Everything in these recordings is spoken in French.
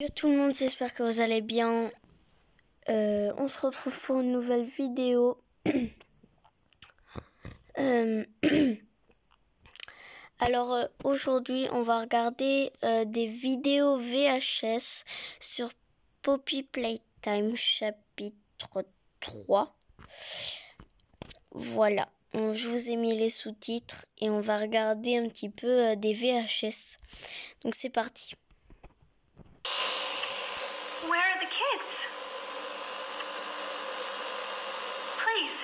Bonjour tout le monde, j'espère que vous allez bien. On se retrouve pour une nouvelle vidéo. Alors aujourd'hui on va regarder des vidéos VHS sur Poppy Playtime chapitre 3. Voilà, je vous ai mis les sous-titres et on va regarder un petit peu des VHS. Donc c'est parti. Where are the kids? Please,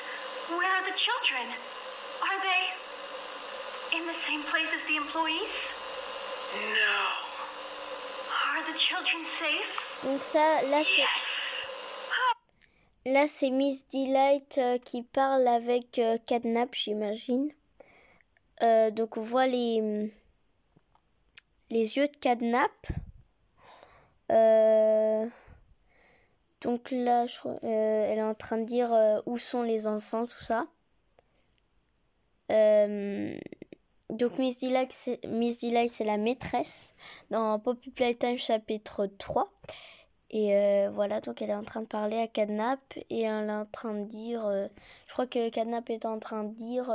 where are the children? Are they in the same place as the employees? No. Are the children safe? Donc ça, là c'est Miss Delight qui parle avec Cadnap, j'imagine. Donc on voit les yeux de Cadnap. Donc là, elle est en train de dire où sont les enfants, tout ça. Donc Miss Delight, c'est la maîtresse dans Poppy Playtime chapitre 3. Et voilà, donc elle est en train de parler à Cadnap et elle est en train de dire... je crois que Cadnap est en train de dire...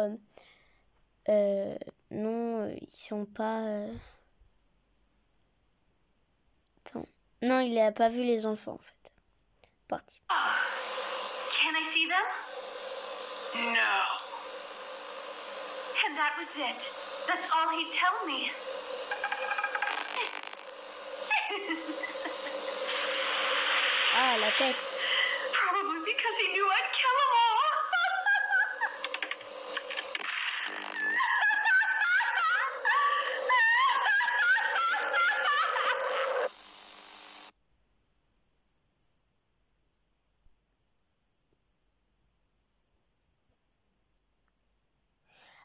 non, ils sont pas... Attends. Non, il n'a pas vu les enfants en fait. Parti. Can I see them? No. And that was it. That's all he'd tell me. Ah, la tête. Probably because he knew I'd kill them all.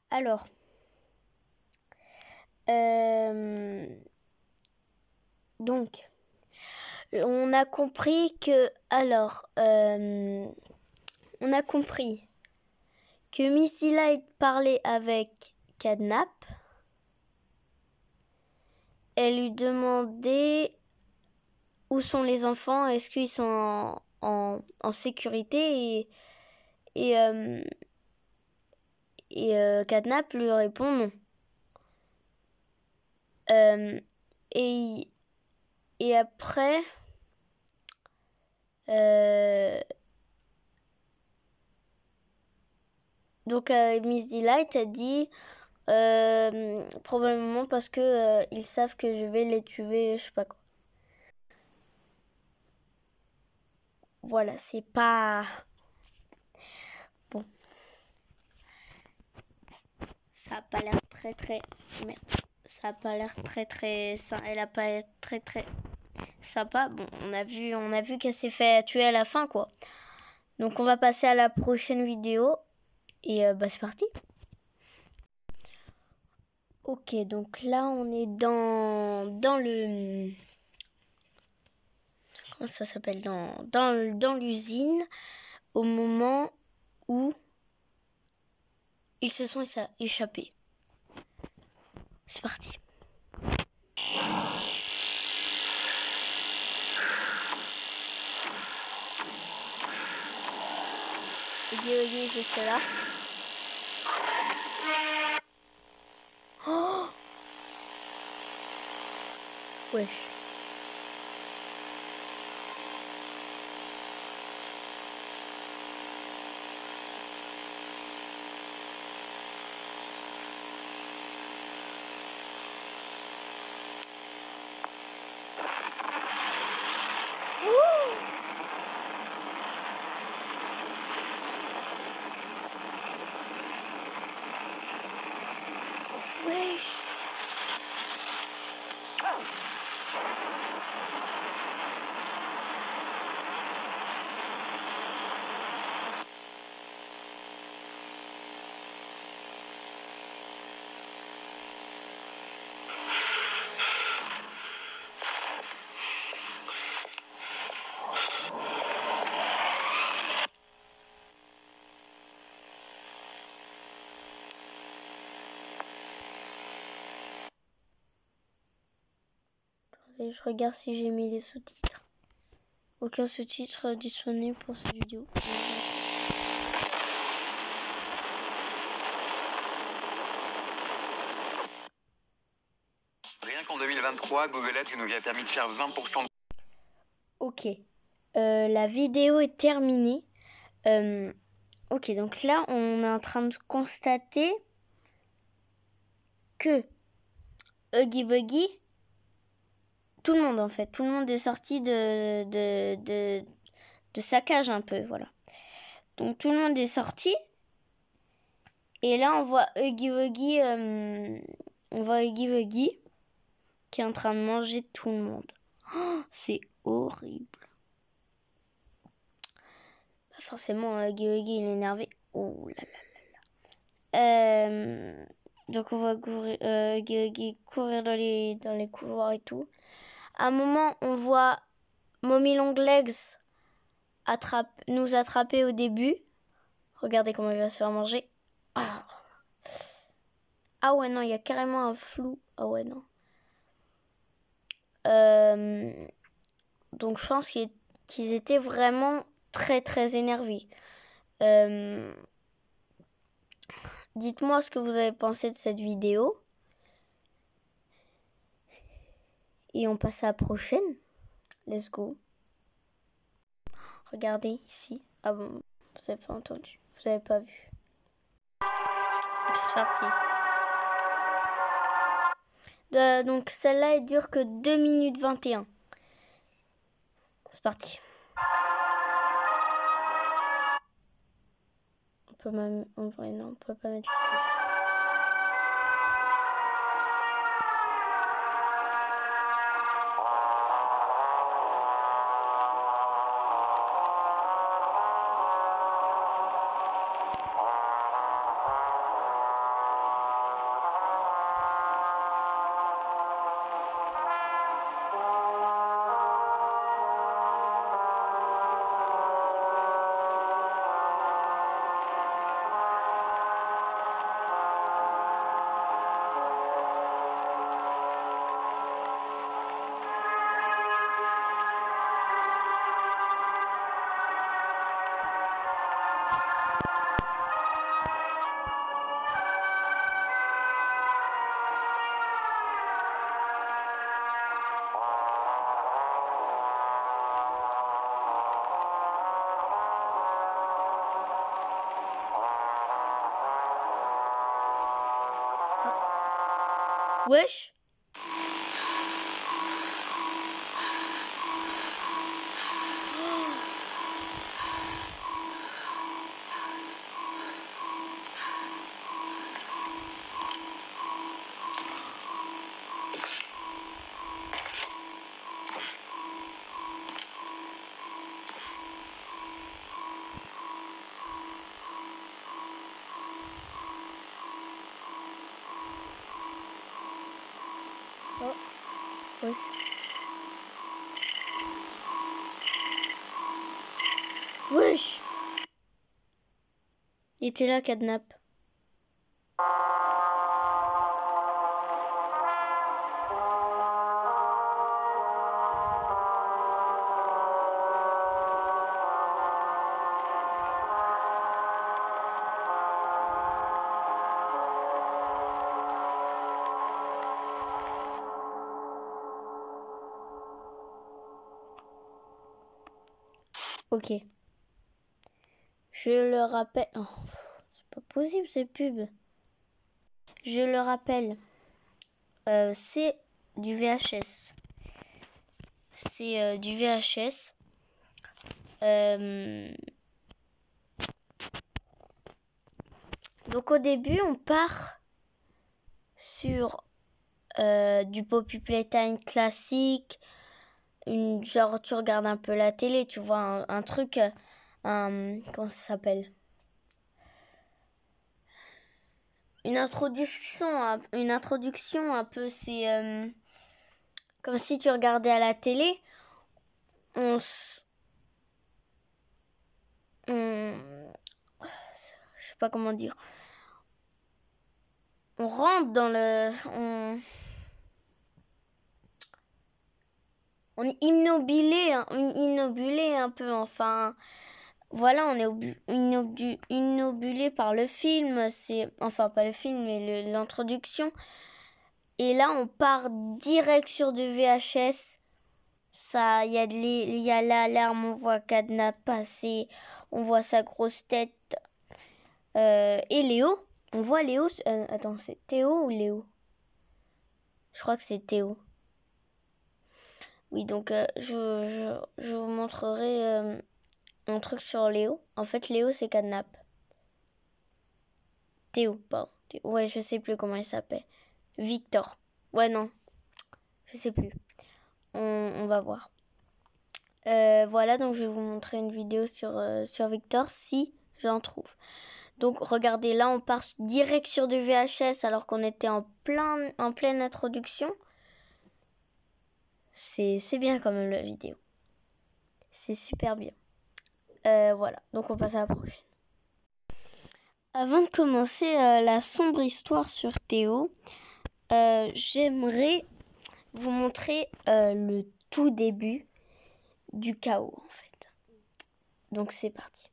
Alors, donc, on a compris que, on a compris que Miss Delight parlait avec Cadnap. Elle lui demandait où sont les enfants, est-ce qu'ils sont en sécurité et Cadnap lui répond non. Et après, donc Miss Delight a dit probablement parce que ils savent que je vais les tuer, je sais pas quoi. Voilà, c'est pas bon. Ça a pas l'air très merde. Ça a pas l'air très ça. Elle a pas l'air très sympa. Bon, on a vu qu'elle s'est fait tuer à la fin quoi. Donc on va passer à la prochaine vidéo et c'est parti. Ok, donc là on est dans le... Comment ça s'appelle, dans l'usine au moment où ils se sont échappés. C'est parti. Il est juste là. Oh! Wesh. Wesh. Attendez, je regarde si j'ai mis les sous-titres. Aucun sous-titre disponible pour cette vidéo. Rien qu'en 2023, Google Ads nous a permis de faire 20% de... Ok. La vidéo est terminée. Ok, donc là, on est en train de constater que Huggy Wuggy, tout le monde en fait, tout le monde est sorti de sa cage un peu, voilà. Donc tout le monde est sorti. Et là, on voit Huggy Wuggy, qui est en train de manger tout le monde. Oh, c'est horrible. Forcément, Huggy Wuggy, il est énervé. Oh là là là là. Donc on va Huggy Wuggy courir dans les couloirs et tout. À un moment, on voit Mommy Longlegs nous attraper au début. Regardez comment il va se faire manger. Ah ouais, non, il y a carrément un flou. Ah ouais, non. Donc je pense qu'ils étaient vraiment très très énervés. Dites-moi ce que vous avez pensé de cette vidéo. Et on passe à la prochaine. Let's go. Regardez ici. Ah bon, vous n'avez pas entendu. Vous n'avez pas vu. Ok, c'est parti. Donc celle-là, elle dure que 2 minutes 21. C'est parti. On peut même... En vrai, non, on peut pas mettre les sous-titres. Wesh. Oh. Wesh. Wesh. Il était là, Cadnap. Ok. Je le rappelle... Oh, c'est pas possible, ces pubs. Je le rappelle. C'est du VHS. C'est du VHS. Donc au début, on part sur du Poppy Playtime classique. Genre, tu regardes un peu la télé, tu vois un truc... comment ça s'appelle? Une introduction un peu, c'est comme si tu regardais à la télé. Je sais pas comment dire. On rentre dans le... on est immobulé un peu, enfin. Voilà, on est immobulé par le film, enfin pas le film, mais l'introduction. Et là, on part direct sur du VHS. Ça, il y a l'alarme, on voit Cadenas passer, on voit sa grosse tête. Et Léo, on voit Léo. Attends, c'est Théo ou Léo? Je crois que c'est Théo. Oui, donc je vous montrerai un truc sur Léo. En fait, Léo, c'est Cadenas. Théo, pardon. Ouais, je sais plus comment il s'appelle. Victor. Ouais, non. Je sais plus. On va voir. Voilà, donc je vais vous montrer une vidéo sur Victor si j'en trouve. Donc regardez, là on part direct sur du VHS alors qu'on était en pleine introduction. C'est bien quand même la vidéo. C'est super bien. Voilà, donc on passe à la prochaine. Avant de commencer la sombre histoire sur Théo, j'aimerais vous montrer le tout début du chaos en fait. Donc c'est parti.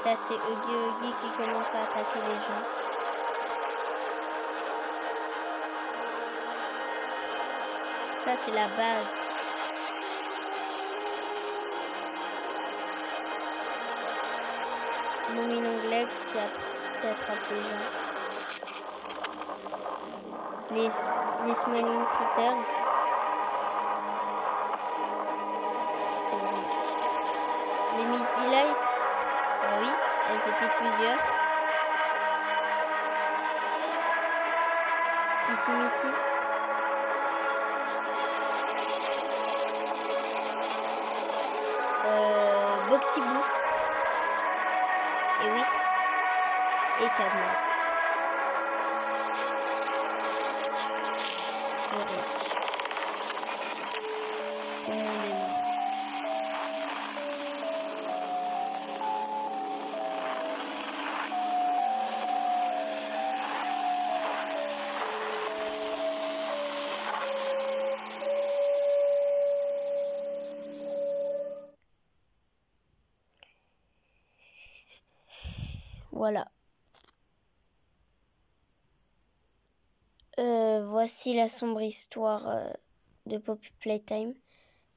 Là c'est Huggy qui commence à attaquer les gens. Ça c'est la base. Mommy Longlegs qui attrape les gens. Les Smiling Critters. C'est vrai. Les Miss Delight. Oui, elles étaient plusieurs. Kissy Missy. Boxy Boo. Et oui. Et Cadenas. C'est vrai. Tout le monde est mort. Voilà. Voici la sombre histoire de Poppy Playtime.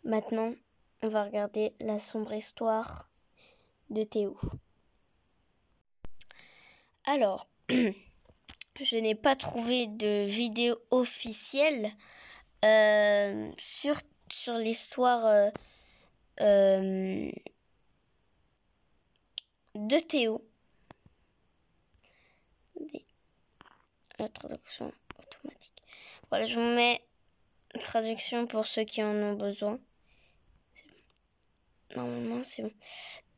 Maintenant, on va regarder la sombre histoire de Théo. Alors, je n'ai pas trouvé de vidéo officielle sur l'histoire de Théo. La traduction automatique. Voilà, je vous mets une traduction pour ceux qui en ont besoin. Normalement, c'est bon.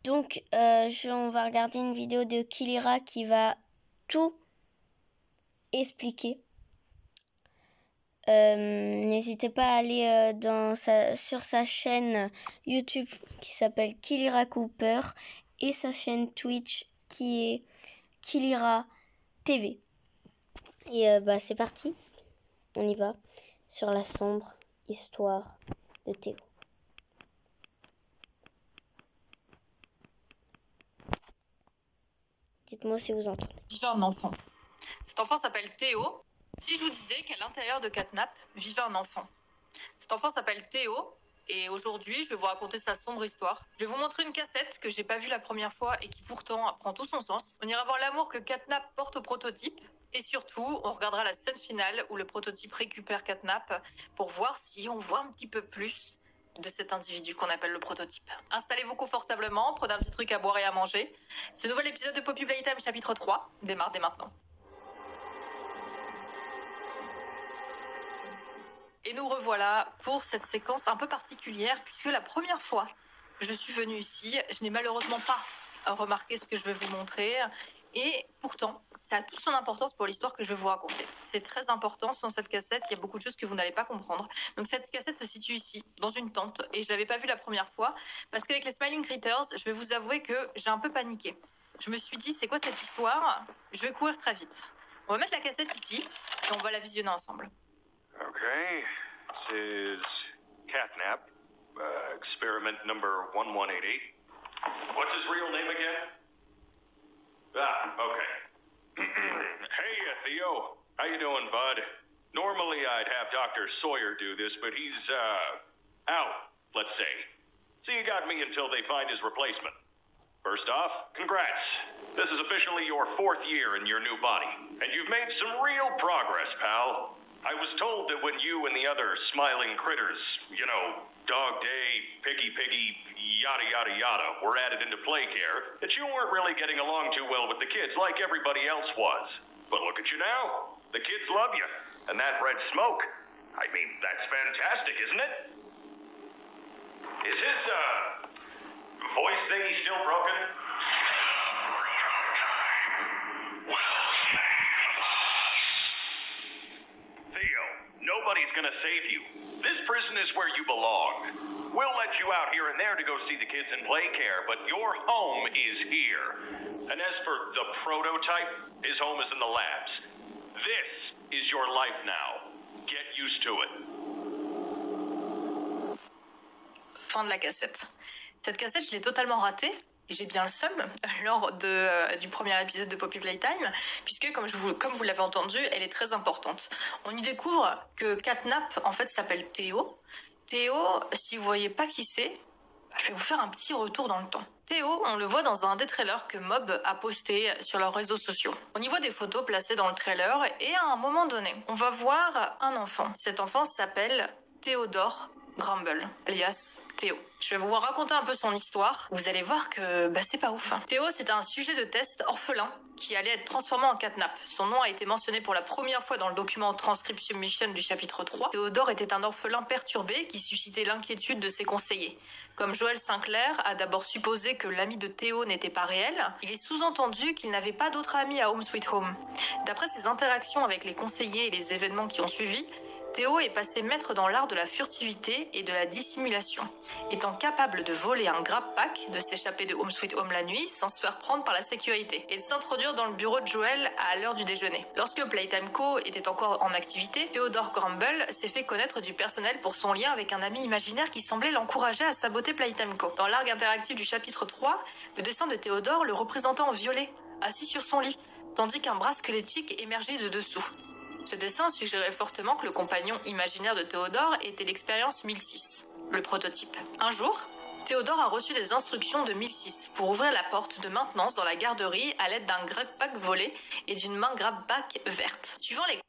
Donc, on va regarder une vidéo de Kilira qui va tout expliquer. N'hésitez pas à aller sur sa chaîne YouTube qui s'appelle Kilira Cooper et sa chaîne Twitch qui est Kilira TV. Et c'est parti, on y va sur la sombre histoire de Théo. Dites-moi si vous entendez. Vivait un enfant. Cet enfant s'appelle Théo. Si je vous disais qu'à l'intérieur de Catnap vivait un enfant. Cet enfant s'appelle Théo et aujourd'hui je vais vous raconter sa sombre histoire. Je vais vous montrer une cassette que j'ai pas vue la première fois et qui pourtant prend tout son sens. On ira voir l'amour que Catnap porte au prototype et surtout on regardera la scène finale où le prototype récupère Catnap pour voir si on voit un petit peu plus de cet individu qu'on appelle le prototype. Installez-vous confortablement, prenez un petit truc à boire et à manger. Ce nouvel épisode de Poppy Playtime chapitre 3 démarre dès maintenant. Et nous revoilà pour cette séquence un peu particulière puisque la première fois que je suis venue ici, je n'ai malheureusement pas remarqué ce que je vais vous montrer Et pourtant, ça a toute son importance pour l'histoire que je vais vous raconter. C'est très important. Sans cette cassette, il y a beaucoup de choses que vous n'allez pas comprendre. Donc cette cassette se situe ici, dans une tente, et je l'avais pas vue la première fois, parce qu'avec les Smiling Critters, je vais vous avouer que j'ai un peu paniqué. Je me suis dit, c'est quoi cette histoire? Je vais courir très vite. On va mettre la cassette ici, et on va la visionner ensemble. Okay, this is Catnap, experiment number 1188. What's his real name again? Okay. Hey, Theo. How you doing, bud? Normally I'd have Dr. Sawyer do this, but he's, out, let's say. So you got me until they find his replacement. First off, congrats. This is officially your 4th year in your new body, and you've made some real progress, pal. I was told that when you and the other smiling critters, you know, Dog Day, Piggy, yada yada yada, were added into play care, that you weren't really getting along too well with the kids like everybody else was. But look at you now. The kids love you. And that red smoke, I mean, that's fantastic, isn't it? Is his, voice thingy still broken? Theo, nobody's gonna save you. This prison is where you belong. We'll let you out here and there to go see the kids in play care, but your home is here. And as for the prototype, his home is in the labs. This is your life now. Get used to it. Fin de la cassette. Cette cassette, je l'ai totalement ratée. J'ai bien le seum lors du premier épisode de Poppy Playtime, puisque comme vous l'avez entendu, elle est très importante. On y découvre que Catnap, en fait, s'appelle Théo. Théo, si vous voyez pas qui c'est, je vais vous faire un petit retour dans le temps. Théo, on le voit dans un des trailers que Mob a posté sur leurs réseaux sociaux. On y voit des photos placées dans le trailer et à un moment donné, on va voir un enfant. Cet enfant s'appelle Théodore Grumble, alias Théo. Je vais vous raconter un peu son histoire. Vous allez voir que c'est pas ouf. Théo, c'est un sujet de test orphelin qui allait être transformé en Catnap. Son nom a été mentionné pour la première fois dans le document Transcription Mission du chapitre 3. Théodore était un orphelin perturbé qui suscitait l'inquiétude de ses conseillers. Comme Joel Sinclair a d'abord supposé que l'ami de Théo n'était pas réel, il est sous-entendu qu'il n'avait pas d'autre ami à Home Sweet Home. D'après ses interactions avec les conseillers et les événements qui ont suivi, Théo est passé maître dans l'art de la furtivité et de la dissimulation, étant capable de voler un grab pack, de s'échapper de Home Sweet Home la nuit sans se faire prendre par la sécurité, et de s'introduire dans le bureau de Joel à l'heure du déjeuner. Lorsque Playtime Co était encore en activité, Théodore Grumble s'est fait connaître du personnel pour son lien avec un ami imaginaire qui semblait l'encourager à saboter Playtime Co. Dans l'arc interactif du chapitre 3, le dessin de Théodore le représentant en violet, assis sur son lit, tandis qu'un bras squelettique émergeait de dessous. Ce dessin suggérait fortement que le compagnon imaginaire de Théodore était l'expérience 1006, le prototype. Un jour, Théodore a reçu des instructions de 1006 pour ouvrir la porte de maintenance dans la garderie à l'aide d'un grab pack volé et d'une main grab pack verte. Suivant les...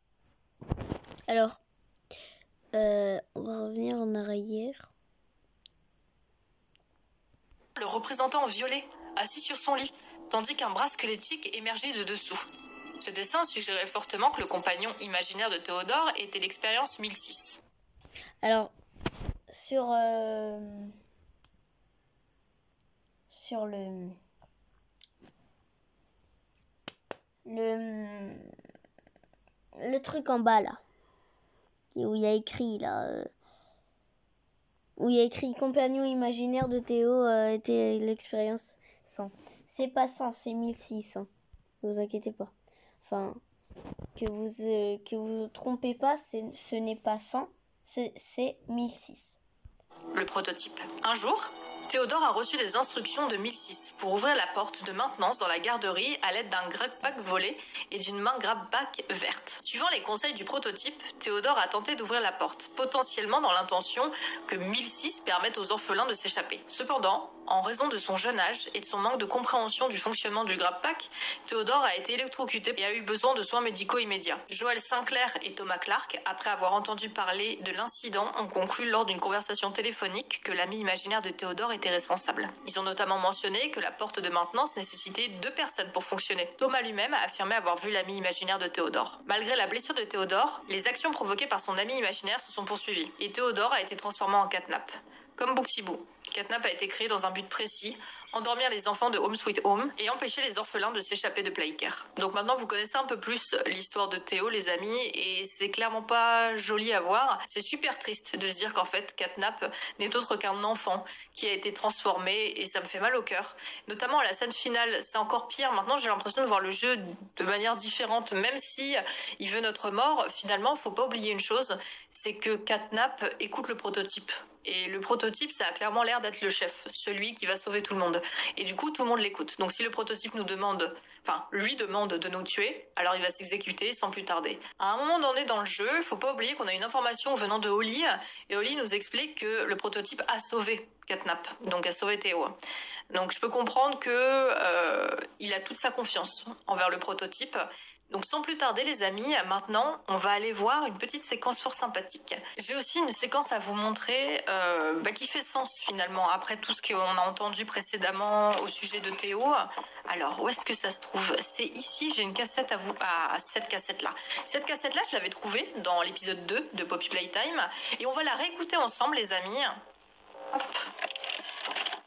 Alors, on va revenir en arrière. Le représentant en violet, assis sur son lit, tandis qu'un bras squelettique émergeait de dessous. Ce dessin suggérait fortement que le compagnon imaginaire de Théodore était l'expérience 1006. Alors, sur le truc en bas là, où il y a écrit là, où il y a écrit compagnon imaginaire de Théo était l'expérience 100. C'est pas 100, c'est 1600. Ne vous inquiétez pas. Enfin, que vous trompez pas, ce n'est pas 100, c'est 1006. Le prototype. Un jour, Théodore a reçu des instructions de 1006 pour ouvrir la porte de maintenance dans la garderie à l'aide d'un grab pack volé et d'une main grab pack verte. Suivant les conseils du prototype, Théodore a tenté d'ouvrir la porte, potentiellement dans l'intention que 1006 permette aux orphelins de s'échapper. Cependant, en raison de son jeune âge et de son manque de compréhension du fonctionnement du grab pack, Théodore a été électrocuté et a eu besoin de soins médicaux immédiats. Joel Sinclair et Thomas Clark, après avoir entendu parler de l'incident, ont conclu lors d'une conversation téléphonique que l'ami imaginaire de Théodore était responsable. Ils ont notamment mentionné que la porte de maintenance nécessitait 2 personnes pour fonctionner. Thomas lui-même a affirmé avoir vu l'ami imaginaire de Théodore. Malgré la blessure de Théodore, les actions provoquées par son ami imaginaire se sont poursuivies et Théodore a été transformé en Catnap. Comme Booksy Boo. Catnap a été créé dans un but précis, endormir les enfants de Home Sweet Home et empêcher les orphelins de s'échapper de Playcare. Donc maintenant vous connaissez un peu plus l'histoire de Théo les amis et c'est clairement pas joli à voir. C'est super triste de se dire qu'en fait Catnap n'est autre qu'un enfant qui a été transformé et ça me fait mal au cœur. Notamment à la scène finale, c'est encore pire. Maintenant j'ai l'impression de voir le jeu de manière différente. Même si il veut notre mort, finalement faut pas oublier une chose, c'est que Catnap écoute le prototype. Et le prototype, ça a clairement l'air d'être le chef, celui qui va sauver tout le monde. Et du coup, tout le monde l'écoute. Donc si le prototype nous demande, enfin, lui demande de nous tuer, alors il va s'exécuter sans plus tarder. À un moment donné dans le jeu, il faut pas oublier qu'on a une information venant de Holly, et Holly nous explique que le prototype a sauvé Catnap, donc a sauvé Théo. Donc je peux comprendre que il a toute sa confiance envers le prototype. Donc sans plus tarder les amis, maintenant on va aller voir une petite séquence fort sympathique. J'ai aussi une séquence à vous montrer qui fait sens finalement après tout ce qu'on a entendu précédemment au sujet de Théo. Alors où est-ce que ça se trouve? C'est ici, j'ai une cassette à vous... Ah, cette cassette-là. Cette cassette-là, je l'avais trouvée dans l'épisode 2 de Poppy Playtime et on va la réécouter ensemble les amis. Hop.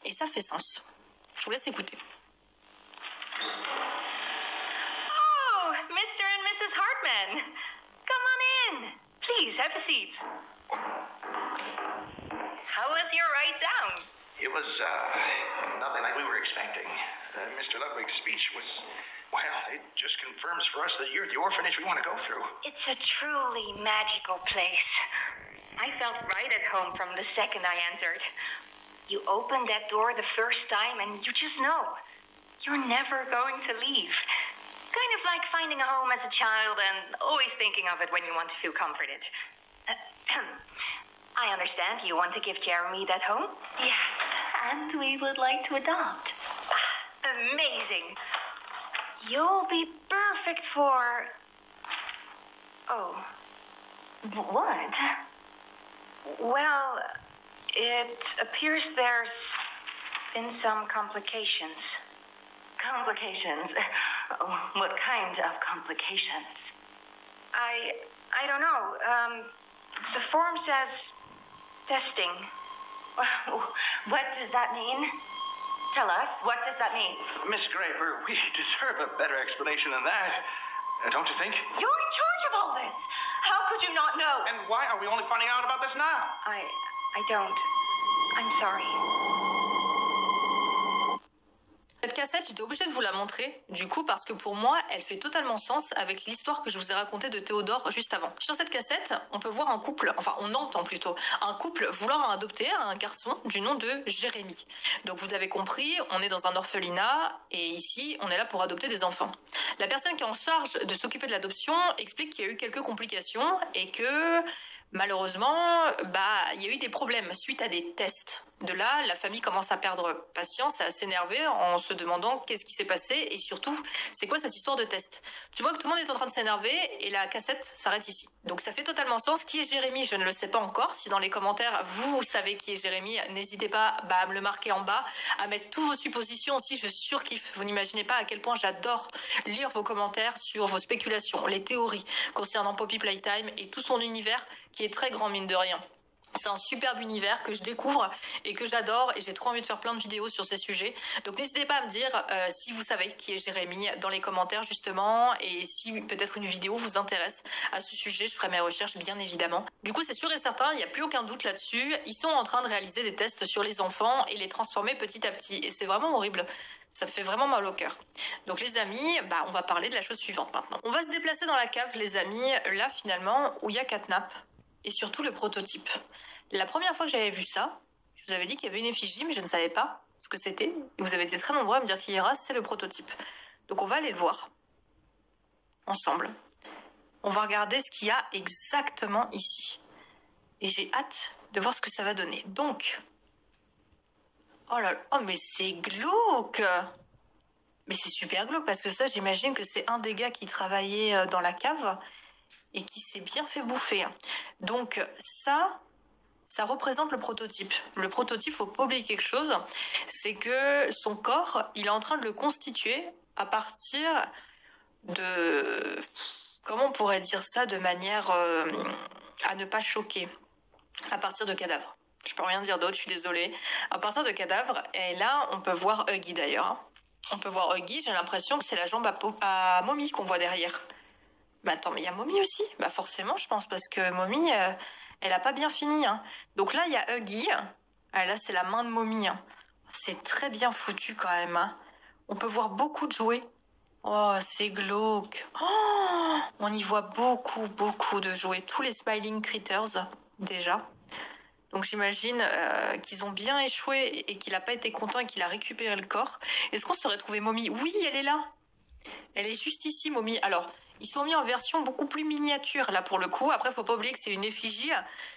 Et ça fait sens. Je vous laisse écouter. Mr. and Mrs. Hartman. Come on in. Please, have a seat. How was your ride down? It was, nothing like we were expecting. Mr. Ludwig's speech was, well, it just confirms for us that you're the orphanage we want to go through. It's a truly magical place. I felt right at home from the second I entered. You opened that door the first time and you just know. You're never going to leave. Kind of like finding a home as a child and always thinking of it when you want to feel comforted. I understand you want to give Jeremy that home? Yes, and we would like to adopt. Amazing. You'll be perfect for... Oh. What? Well, it appears there's been some complications. Complications? What kind of complications? I don't know. The form says testing. What does that mean? Tell us, what does that mean? Miss Graver, we deserve a better explanation than that. Don't you think? You're in charge of all this. How could you not know? And why are we only finding out about this now? I don't. I'm sorry. Cette cassette, j'étais obligée de vous la montrer, du coup, parce que pour moi, elle fait totalement sens avec l'histoire que je vous ai racontée de Théodore juste avant. Sur cette cassette, on peut voir un couple, enfin on entend plutôt, un couple vouloir adopter un garçon du nom de Jérémy. Donc vous avez compris, on est dans un orphelinat, et ici, on est là pour adopter des enfants. La personne qui est en charge de s'occuper de l'adoption explique qu'il y a eu quelques complications, et que... Malheureusement, il y a eu des problèmes suite à des tests. De là, la famille commence à perdre patience, à s'énerver en se demandant qu'est-ce qui s'est passé et surtout, c'est quoi cette histoire de test. Tu vois que tout le monde est en train de s'énerver et la cassette s'arrête ici. Donc ça fait totalement sens. Qui est Jérémy? Je ne le sais pas encore. Si dans les commentaires, vous savez qui est Jérémy, n'hésitez pas à me le marquer en bas, à mettre tous vos suppositions aussi. Je surkiffe. Vous n'imaginez pas à quel point j'adore lire vos commentaires sur vos spéculations, les théories concernant Poppy Playtime et tout son univers qui est très grand mine de rien. C'est un superbe univers que je découvre et que j'adore et j'ai trop envie de faire plein de vidéos sur ces sujets. Donc n'hésitez pas à me dire si vous savez qui est Jérémy dans les commentaires justement et si peut-être une vidéo vous intéresse à ce sujet, je ferai mes recherches bien évidemment. Du coup c'est sûr et certain, il n'y a plus aucun doute là-dessus. Ils sont en train de réaliser des tests sur les enfants et les transformer petit à petit et c'est vraiment horrible. Ça fait vraiment mal au cœur. Donc les amis, on va parler de la chose suivante maintenant. On va se déplacer dans la cave les amis, là finalement où il y a Catnap. Et surtout le prototype. La première fois que j'avais vu ça, je vous avais dit qu'il y avait une effigie, mais je ne savais pas ce que c'était. Et vous avez été très nombreux à me dire qu'il y aura, c'est le prototype. Donc on va aller le voir. Ensemble. On va regarder ce qu'il y a exactement ici. Et j'ai hâte de voir ce que ça va donner. Donc... Oh là là, oh mais c'est glauque! Mais c'est super glauque, parce que ça, j'imagine que c'est un des gars qui travaillait dans la cave... et qui s'est bien fait bouffer. Donc ça représente le prototype. Le prototype, faut pas oublier quelque chose, c'est que son corps, il est en train de le constituer à partir de... Comment on pourrait dire ça de manière à ne pas choquer? À partir de cadavres. Je peux rien dire d'autre, je suis désolée. À partir de cadavres, et là, on peut voir Huggy d'ailleurs. Hein. On peut voir Huggy, j'ai l'impression que c'est la jambe à Mommy qu'on voit derrière. Bah attends, mais il y a Mommy aussi? Bah forcément, je pense, parce que Mommy, elle a pas bien fini. Hein. Donc là, il y a Huggy. Ah, là, c'est la main de Mommy. Hein. C'est très bien foutu quand même. Hein. On peut voir beaucoup de jouets. Oh, c'est glauque. Oh, on y voit beaucoup, beaucoup de jouets. Tous les Smiling Critters, déjà. Donc j'imagine qu'ils ont bien échoué et qu'il n'a pas été content et qu'il a récupéré le corps. Est-ce qu'on serait trouvé Mommy? Oui, elle est là. Elle est juste ici, Mommy. Alors, ils sont mis en version beaucoup plus miniature, là, pour le coup. Après, faut pas oublier que c'est une effigie.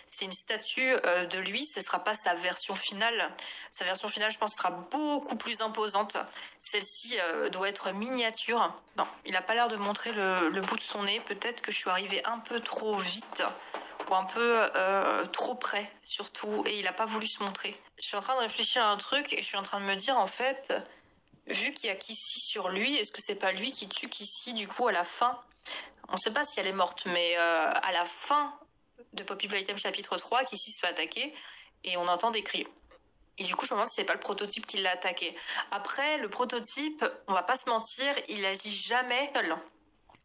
C'est une statue de lui. Ce sera pas sa version finale. Sa version finale, je pense, sera beaucoup plus imposante. Celle-ci doit être miniature. Non, il a pas l'air de montrer le bout de son nez. Peut-être que je suis arrivée un peu trop vite. Ou un peu trop près, surtout. Et il a pas voulu se montrer. Je suis en train de réfléchir à un truc et je suis en train de me dire, en fait... Vu qu'il y a Kissy sur lui, est-ce que c'est pas lui qui tue Kissy du coup à la fin? On ne sait pas si elle est morte, mais à la fin de Poppy Playtime chapitre 3, Kissy se fait attaquer et on entend des cris. Et du coup, je me demande si c'est pas le prototype qui l'a attaqué. Après, le prototype, on va pas se mentir, il agit jamais seul.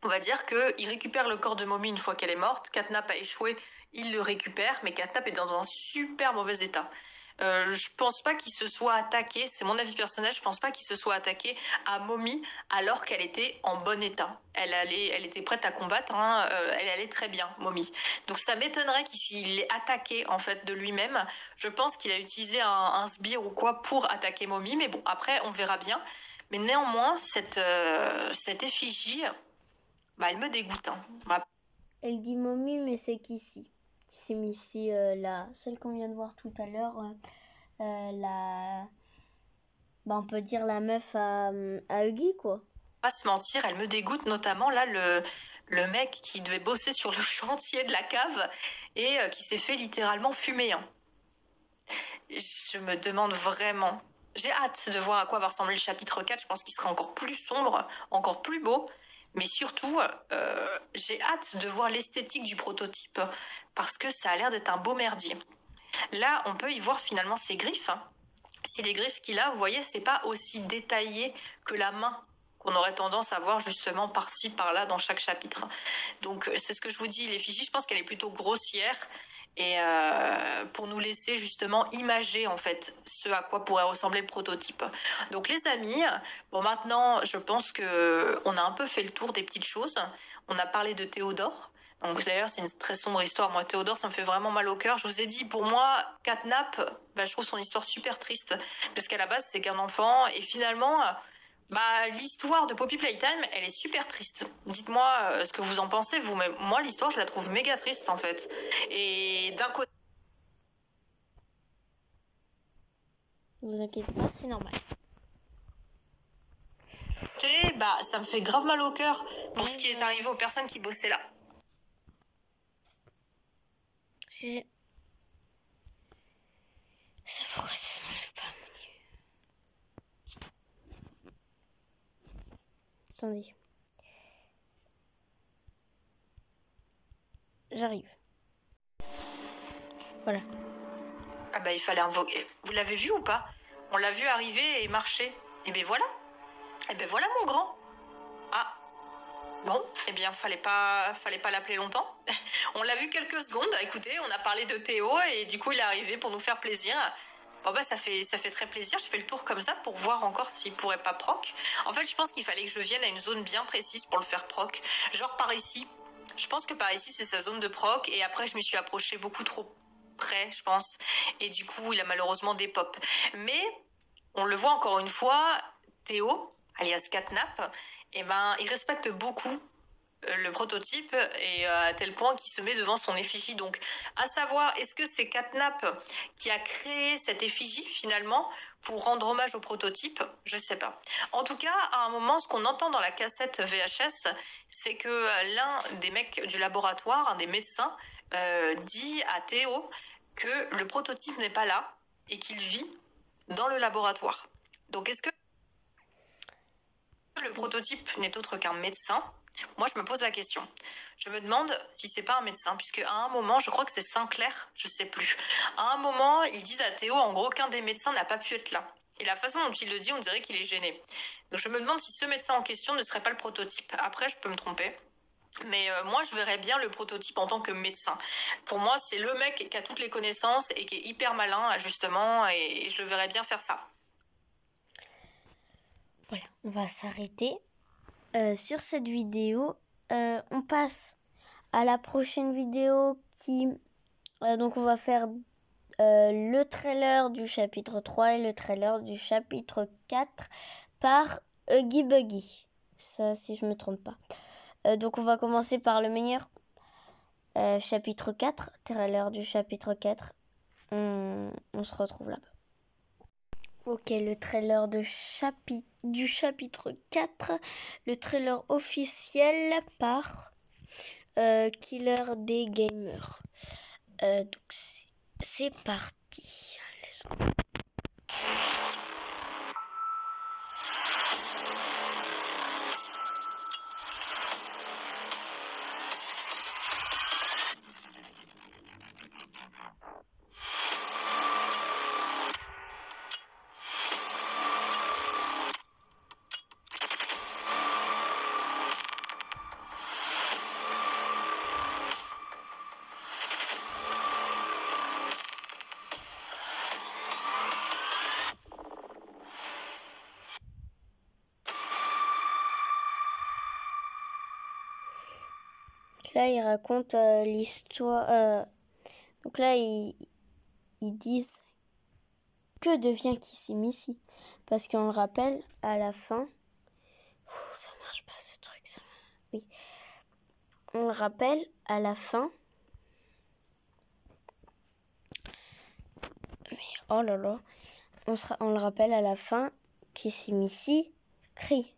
On va dire qu'il récupère le corps de Mommy une fois qu'elle est morte. Catnap a échoué, il le récupère, mais Catnap est dans un super mauvais état. Je pense pas qu'il se soit attaqué, c'est mon avis personnel, je pense pas qu'il se soit attaqué à Mommy alors qu'elle était en bon état. Elle était prête à combattre, hein, elle allait très bien, Mommy. Donc ça m'étonnerait qu'il l'ait attaqué en fait de lui-même. Je pense qu'il a utilisé un sbire ou quoi pour attaquer Mommy, mais bon, après on verra bien. Mais néanmoins, cette effigie, bah, elle me dégoûte. Hein. Elle dit Mommy, mais c'est Kissy. Kissy Missy, celle qu'on vient de voir tout à l'heure, on peut dire la meuf à Huggy, quoi. Pas se mentir, elle me dégoûte, notamment là le mec qui devait bosser sur le chantier de la cave et qui s'est fait littéralement fumer. Hein. Je me demande vraiment... J'ai hâte de voir à quoi va ressembler le chapitre 4, je pense qu'il sera encore plus sombre, encore plus beau. Mais surtout, j'ai hâte de voir l'esthétique du prototype parce que ça a l'air d'être un beau merdier. Là, on peut y voir finalement ses griffes. Hein. Si les griffes qu'il a, vous voyez, c'est pas aussi détaillé que la main qu'on aurait tendance à voir justement par-ci, par-là dans chaque chapitre. Donc, c'est ce que je vous dis, l'effigie, je pense qu'elle est plutôt grossière et pour nous laisser justement imager en fait ce à quoi pourrait ressembler le prototype. Donc les amis, bon maintenant je pense que on a un peu fait le tour des petites choses. On a parlé de Théodore. Donc d'ailleurs c'est une très sombre histoire. Moi Théodore ça me fait vraiment mal au cœur. Je vous ai dit pour moi Catnap, je trouve son histoire super triste parce qu'à la base c'est qu'un enfant et finalement l'histoire de Poppy Playtime, elle est super triste. Dites-moi ce que vous en pensez, vous. Mais moi, l'histoire, je la trouve méga triste, en fait. Et d'un côté... Ne vous inquiétez pas, c'est normal. Ça me fait grave mal au cœur pour ce qui est arrivé aux personnes qui bossaient là. Excusez. C'est pourquoi ça s'enlève pas, mon Dieu. Attendez. J'arrive. Voilà. Ah il fallait invoquer. Vous l'avez vu ou pas? On l'a vu arriver et marcher. Et ben voilà. Et ben voilà mon grand. Ah. Bon, eh bien fallait pas l'appeler longtemps. On l'a vu quelques secondes. Écoutez, on a parlé de Théo et du coup il est arrivé pour nous faire plaisir. Bon ça fait très plaisir, je fais le tour comme ça pour voir encore s'il pourrait pas proc. En fait je pense qu'il fallait que je vienne à une zone bien précise pour le faire proc. Genre par ici. Je pense que par ici c'est sa zone de proc et après je me suis approchée beaucoup trop près je pense. Et du coup il a malheureusement des pop. Mais on le voit encore une fois, Théo, alias Catnap, il respecte beaucoup le prototype et à tel point qu'il se met devant son effigie. Donc, à savoir, est-ce que c'est Catnap qui a créé cette effigie finalement pour rendre hommage au prototype? Je sais pas. En tout cas, à un moment, ce qu'on entend dans la cassette VHS, c'est que l'un des mecs du laboratoire, un des médecins, dit à Théo que le prototype n'est pas là et qu'il vit dans le laboratoire. Donc, est-ce que le prototype n'est autre qu'un médecin Moi, je me pose la question. Je me demande si c'est pas un médecin, puisque à un moment, je crois que c'est Sinclair, je sais plus. À un moment, ils disent à Théo, en gros, qu'un des médecins n'a pas pu être là. Et la façon dont il le dit, on dirait qu'il est gêné. Donc je me demande si ce médecin en question ne serait pas le prototype. Après, je peux me tromper. Mais moi, je verrais bien le prototype en tant que médecin. Pour moi, c'est le mec qui a toutes les connaissances et qui est hyper malin, justement, et je le verrais bien faire ça. Voilà, on va s'arrêter sur cette vidéo. On passe à la prochaine vidéo qui... donc on va faire le trailer du chapitre 3 et le trailer du chapitre 4 par Huggy Buggy. Ça, si je me trompe pas. Donc on va commencer par le meilleur. Chapitre 4, trailer du chapitre 4. On se retrouve là-bas. Ok, le trailer du chapitre 4. Le trailer officiel par Killer des Gamers. Donc c'est parti. Let's go. Là, ils racontent l'histoire. Donc là, ils disent que devient Kissimisi. Parce qu'on le rappelle à la fin. Ça marche pas ce truc. Ça... Oui. On le rappelle à la fin. Mais oh là là. On le rappelle à la fin. Kissimisi crie.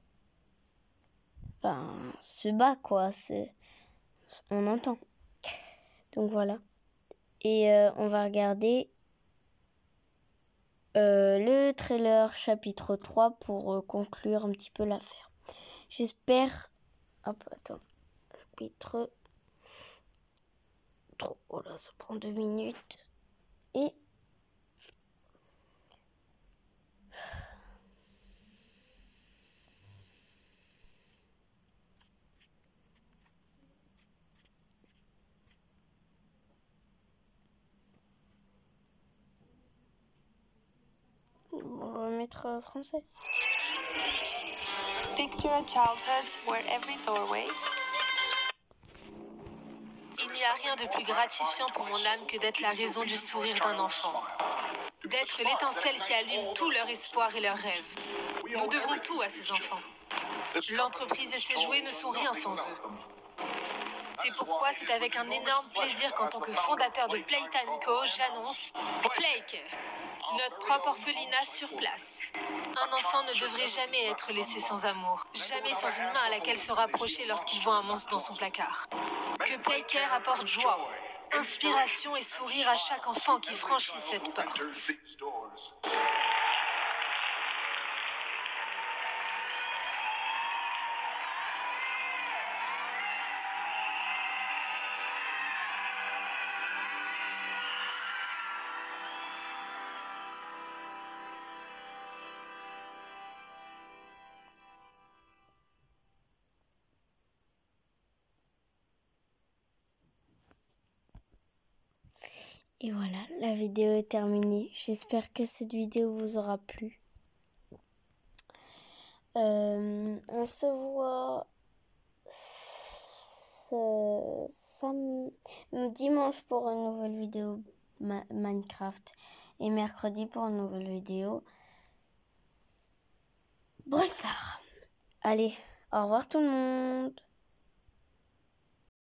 Enfin, se bat quoi. On entend. Donc voilà. Et on va regarder le trailer chapitre 3 pour conclure un petit peu l'affaire. J'espère... Hop, attends. Chapitre 3. Oh là, ça prend 2 minutes. Et... On va mettre français. Picture a childhood where every doorway. Il n'y a rien de plus gratifiant pour mon âme que d'être la raison du sourire d'un enfant. D'être l'étincelle qui allume tout leur espoir et leurs rêves. Nous devons tout à ces enfants. L'entreprise et ses jouets ne sont rien sans eux. C'est pourquoi c'est avec un énorme plaisir qu'en tant que fondateur de Playtime Co, j'annonce Playcare, notre propre orphelinat sur place. Un enfant ne devrait jamais être laissé sans amour, jamais sans une main à laquelle se rapprocher lorsqu'il voit un monstre dans son placard. Que Playcare apporte joie, inspiration et sourire à chaque enfant qui franchit cette porte. Et voilà, la vidéo est terminée. J'espère que cette vidéo vous aura plu. On se voit dimanche pour une nouvelle vidéo Minecraft et mercredi pour une nouvelle vidéo Brawl Stars. Allez, au revoir tout le monde.